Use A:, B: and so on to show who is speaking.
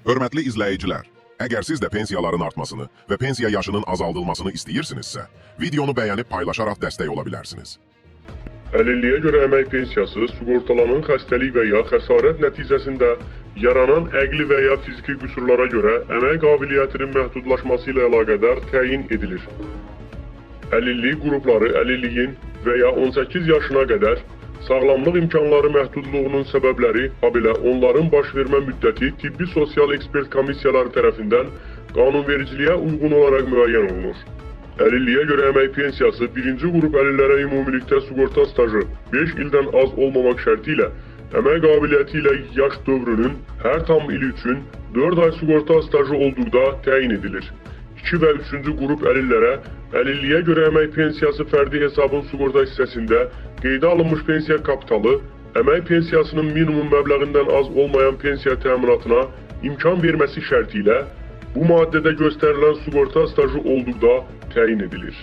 A: Hörmətli izləyicilər, əgər siz də pensiyaların artmasını və pensiya yaşının azaldılmasını istəyirsinizsə, videonu bəyənib paylaşaraq dəstək ola bilərsiniz.
B: Əlilliyə görə əmək pensiyası sığortalanan xəstəlik və ya xəsarət nəticəsində yaranan əqli və ya fiziki qüsurlara görə əmək qabiliyyətinin məhdudlaşması ilə əlaqədar təyin edilir. Əlillik qrupları əlilliyin və ya 18 yaşına qədər sağlamlıq imkanları məhdudluğunun səbəbləri, habelə onların baş vermə müddəti tibbi sosial ekspert komissiyaları tərəfindən qanunvericiliyə uyğun olaraq müəyyən olunur. Əlilliyə görə əmək pensiyası birinci qrup əlillərə ümumilikdə sığorta stajı 5 ildən az olmamaq şərti ilə əmək qabiliyyəti ilə yaş dövrünün hər tam ili üçün 4 ay sığorta stajı olduqda təyin edilir. 2 və 3-cü qrup əlillərə əlilliyə görə əmək pensiyası fərdi hesabın sığorta hissəsində qeydə alınmış pensiya kapitalı, əmək pensiyasının minimum məbləğindən az olmayan pensiya təminatına imkan verməsi şərti ilə bu maddədə göstərilən sığorta stajı olduqda təyin edilir.